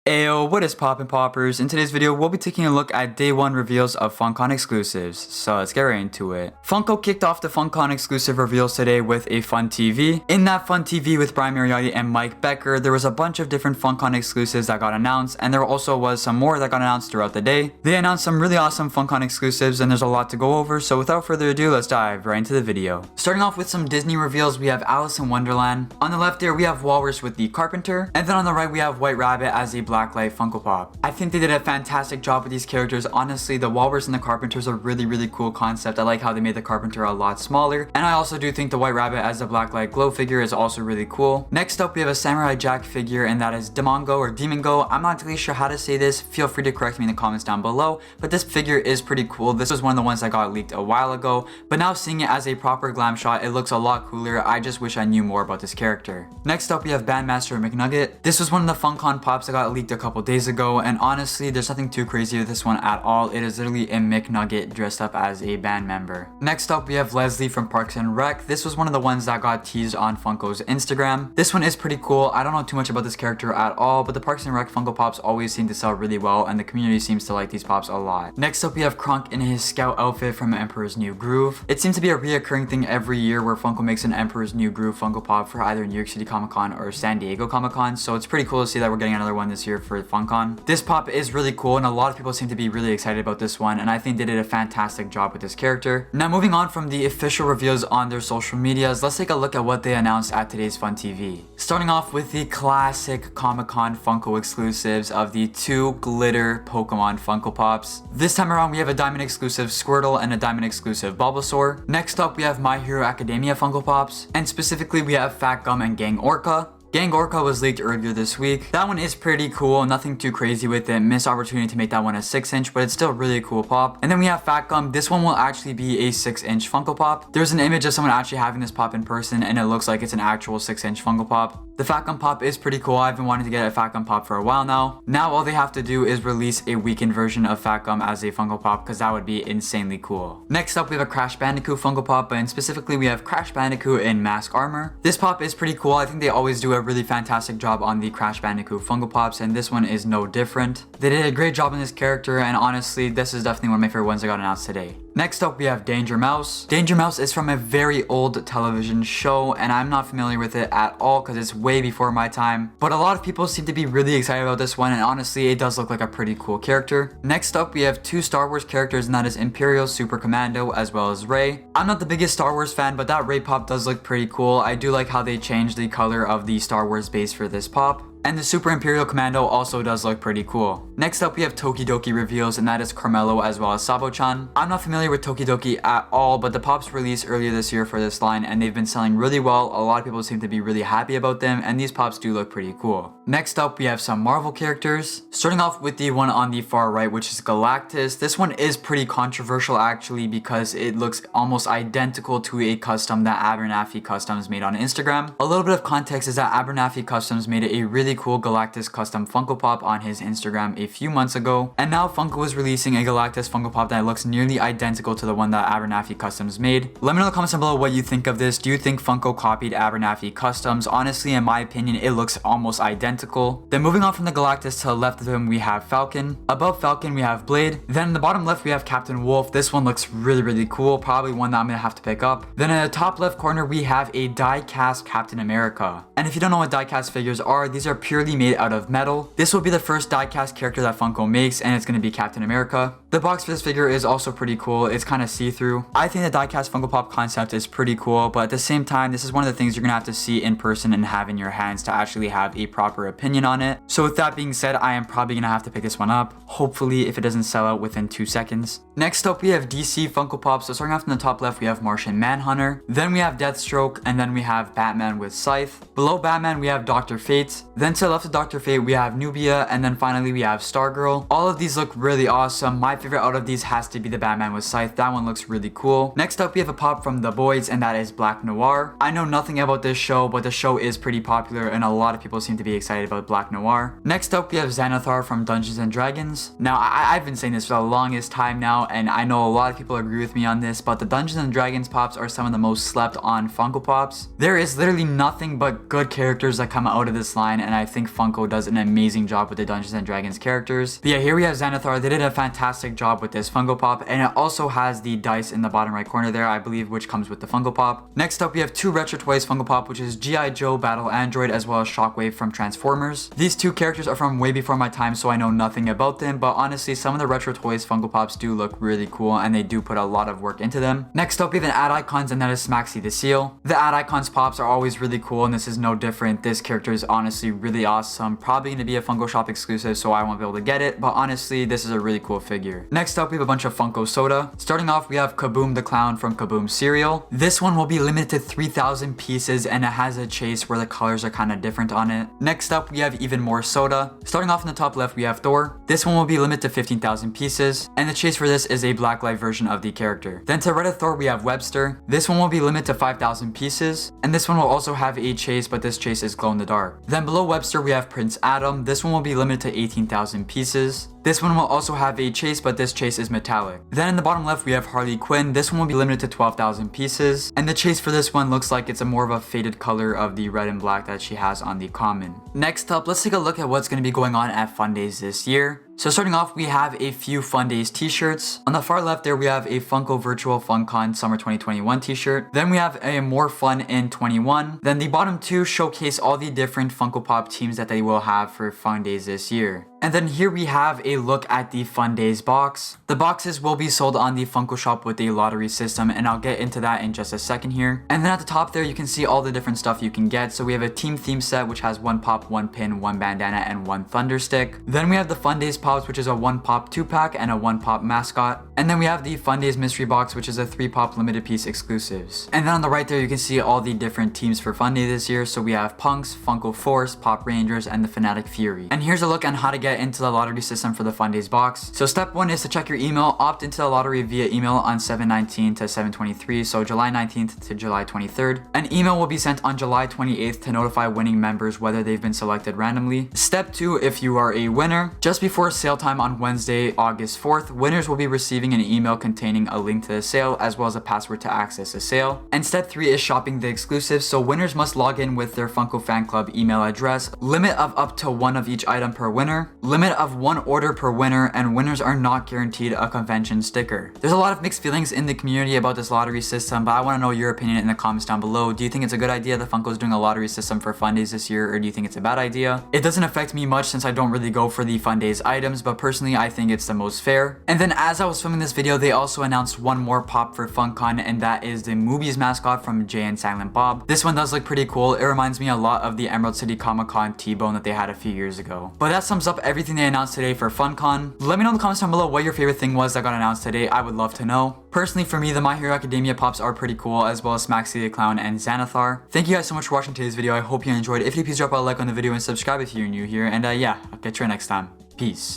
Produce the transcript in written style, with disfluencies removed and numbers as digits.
Ayo, what is poppin' poppers? In today's video, we'll be taking a look at day 1 reveals of Funkon exclusives, so let's get right into it. Funko kicked off the Funkon exclusive reveals today with a Fun TV. In that Fun TV with Brian Mariotti and Mike Becker, there was a bunch of different Funkon exclusives that got announced, and there also was some more that got announced throughout the day. They announced some really awesome Funkon exclusives, and there's a lot to go over, so without further ado, let's dive right into the video. Starting off with some Disney reveals, we have Alice in Wonderland. On the left there, we have Walrus with the Carpenter, and then on the right, we have White Rabbit as a Blacklight Funko Pop. I think they did a fantastic job with these characters. Honestly, the Walrus and the Carpenter is a really cool concept. I like how they made the Carpenter a lot smaller, and I also do think the White Rabbit as a Blacklight Glow figure is also really cool. Next up, we have a Samurai Jack figure, and that is Demongo or Demongo. I'm not really sure how to say this. Feel free to correct me in the comments down below, but this figure is pretty cool. This was one of the ones that got leaked a while ago, but now seeing it as a proper glam shot, it looks a lot cooler. I just wish I knew more about this character. Next up, we have Bandmaster McNugget. This was one of the Funkon pops that got leaked a couple days ago, and honestly, there's nothing too crazy with this one at all. It is literally a McNugget dressed up as a band member. Next up, we have Leslie from Parks and Rec. This was one of the ones that got teased on Funko's Instagram. This one is pretty cool. I don't know too much about this character at all, but the Parks and Rec Funko Pops always seem to sell really well, and the community seems to like these pops a lot. Next up, we have Kronk in his scout outfit from Emperor's New Groove. It seems to be a reoccurring thing every year where Funko makes an Emperor's New Groove Funko Pop for either New York City Comic Con or San Diego Comic Con, so it's pretty cool to see that we're getting another one this year for Funkon. This pop is really cool, and a lot of people seem to be really excited about this one, and I think they did a fantastic job with this character. Now moving on from the official reveals on their social medias, let's take a look at what they announced at today's Fun TV. Starting off with the classic Comic-Con Funko exclusives of the 2 glitter Pokemon Funko Pops. This time around, we have a Diamond exclusive Squirtle and a Diamond exclusive Bulbasaur. Next up, we have My Hero Academia Funko Pops, and specifically we have Fat Gum and Gang Orca. Gang Orca was leaked earlier this week. That one is pretty cool, nothing too crazy with it. Missed opportunity to make that one a 6-inch, but it's still really a cool pop. And then we have Fat Gum. This one will actually be a 6-inch Funko Pop. There's an image of someone actually having this pop in person, and it looks like it's an actual 6-inch Funko Pop. The Fat Gum pop is pretty cool. I've been wanting to get a Fat Gum pop for a while now. Now all they have to do is release a weakened version of Fat Gum as a Funko Pop, because that would be insanely cool. Next up, we have a Crash Bandicoot Funko Pop, and specifically we have Crash Bandicoot in mask armor. This pop is pretty cool. I think they always do a really fantastic job on the Crash Bandicoot Funko Pops, and this one is no different. They did a great job on this character, and honestly, this is definitely one of my favorite ones that got announced today. Next up, we have Danger Mouse. Danger Mouse is from a very old television show, and I'm not familiar with it at all because it's way before my time. But a lot of people seem to be really excited about this one, and honestly, it does look like a pretty cool character. Next up, we have 2 Star Wars characters, and that is Imperial Super Commando as well as Rey. I'm not the biggest Star Wars fan, but that Rey pop does look pretty cool. I do like how they changed the color of the Star Wars base for this pop. And the Super Imperial Commando also does look pretty cool. Next up, we have Tokidoki reveals, and that is Carmelo as well as Sabo-chan. I'm not familiar with Tokidoki at all, but the pops released earlier this year for this line, and they've been selling really well. A lot of people seem to be really happy about them, and these pops do look pretty cool. Next up, we have some Marvel characters. Starting off with the one on the far right, which is Galactus. This one is pretty controversial actually, because it looks almost identical to a custom that Abernathy Customs made on Instagram. A little bit of context is that Abernathy Customs made a really cool Galactus custom Funko Pop on his Instagram a few months ago, and now Funko is releasing a Galactus Funko Pop that looks nearly identical to the one that Abernathy Customs made. Let me know in the comments down below what you think of this. Do you think Funko copied Abernathy Customs? Honestly, in my opinion, it looks almost identical. Then moving on from the Galactus, to the left of him we have Falcon. Above Falcon we have Blade. Then in the bottom left we have Captain Wolf. This one looks really cool, probably one that I'm gonna have to pick up. Then in the top left corner we have a die-cast Captain America. And if you don't know what die-cast figures are, these are purely made out of metal. This will be the first die-cast character that Funko makes, and it's going to be Captain America. The box for this figure is also pretty cool. It's kind of see-through. I think the die-cast Funko Pop concept is pretty cool, but at the same time, this is one of the things you're going to have to see in person and have in your hands to actually have a proper opinion on it. So with that being said, I am probably going to have to pick this one up. Hopefully, if it doesn't sell out within 2 seconds. Next up, we have DC Funko Pop. So starting off in the top left, we have Martian Manhunter. Then we have Deathstroke, and then we have Batman with Scythe. Below Batman, we have Dr. Fate. Then to the left of Dr. Fate, we have Nubia, and then finally we have Stargirl. All of these look really awesome. My favorite out of these has to be the Batman with Scythe. That one looks really cool. Next up, we have a pop from The Boys, and that is Black Noir. I know nothing about this show, but the show is pretty popular and a lot of people seem to be excited about Black Noir. Next up, we have Xanathar from Dungeons and Dragons. Now, I've been saying this for the longest time now, and I know a lot of people agree with me on this, but the Dungeons and Dragons pops are some of the most slept on Funko Pops. There is literally nothing but good characters that come out of this line, and I think Funko does an amazing job with the Dungeons and Dragons characters. But yeah, here we have Xanathar. They did a fantastic job with this Funko Pop, and it also has the dice in the bottom right corner there, I believe, which comes with the Funko Pop. Next up, we have two Retro Toys Funko Pop, which is G.I. Joe Battle Android as well as Shockwave from Transformers. These two characters are from way before my time, so I know nothing about them, but honestly, some of the Retro Toys Funko Pops do look really cool, and they do put a lot of work into them. Next up, we have an Ad Icons, and that is Smaxy the Seal. The Ad Icons Pops are always really cool, and this is no different. This character is honestly really awesome. Probably going to be a Funko Shop exclusive, so I won't be able to get it, but honestly, this is a really cool figure. Next up, we have a bunch of Funko Soda. Starting off, we have Kaboom the Clown from Kaboom Cereal. This one will be limited to 3,000 pieces, and it has a chase where the colors are kind of different on it. Next up, we have even more soda. Starting off in the top left, we have Thor. This one will be limited to 15,000 pieces, and the chase for this is a blacklight version of the character. Then to right of Thor, we have Webster. This one will be limited to 5,000 pieces, and this one will also have a chase, but this chase is glow in the dark. Then below Webster, we have Prince Adam. This one will be limited to 18,000 pieces. This one will also have a chase, but this chase is metallic. Then in the bottom left, we have Harley Quinn. This one will be limited to 12,000 pieces, and the chase for this one looks like it's a more of a faded color of the red and black that she has on the common. Next up, let's take a look at what's going to be going on at Fun Days this year. So starting off, we have a few Fun Days t-shirts. On the far left there, we have a Funko Virtual Funkon Summer 2021 t-shirt. Then we have a More Fun in 21. Then the bottom two showcase all the different Funko Pop teams that they will have for Fun Days this year. And then here we have a look at the Fun Days box. The boxes will be sold on the Funko Shop with a lottery system, and I'll get into that in just a second here. And then at the top there, you can see all the different stuff you can get. So we have a team theme set, which has one pop, one pin, one bandana, and one thunder stick. Then we have the Fun Days pops, which is a one pop 2-pack and a one pop mascot. And then we have the Fun Days mystery box, which is a 3-pop limited piece exclusives. And then on the right there, you can see all the different teams for Fun Day this year. So we have Punks, Funko Force, Pop Rangers, and the Fanatic Fury. And here's a look on how to get into the lottery system for the Fun Days box. So step 1 is to check your email. Opt into the lottery via email on 7/19 to 7/23, so July 19th to July 23rd. An email will be sent on July 28th to notify winning members whether they've been selected randomly. Step 2, if you are a winner, just before sale time on Wednesday, August 4th, winners will be receiving an email containing a link to the sale as well as a password to access the sale. And step 3 is shopping the exclusives, so winners must log in with their Funko Fan Club email address. Limit of up to 1 of each item per winner. Limit of 1 order per winner, and winners are not guaranteed a convention sticker. There's a lot of mixed feelings in the community about this lottery system, but I want to know your opinion in the comments down below. Do you think it's a good idea that Funko's doing a lottery system for Fun Days this year, or do you think it's a bad idea? It doesn't affect me much since I don't really go for the Fun Days items, but personally I think it's the most fair. And then as I was filming this video, they also announced one more pop for Funkon, and that is the Movies mascot from Jay and Silent Bob. This one does look pretty cool. It reminds me a lot of the Emerald City Comic Con T-Bone that they had a few years ago. But that sums up everything they announced today for Funkon. Let me know in the comments down below what your favorite thing was that got announced today. I would love to know. Personally, for me, the My Hero Academia pops are pretty cool, as well as Smaxy the Clown and Xanathar. Thank you guys so much for watching today's video. I hope you enjoyed. If you please drop a like on the video and subscribe if you're new here. And yeah, I'll catch you next time. Peace.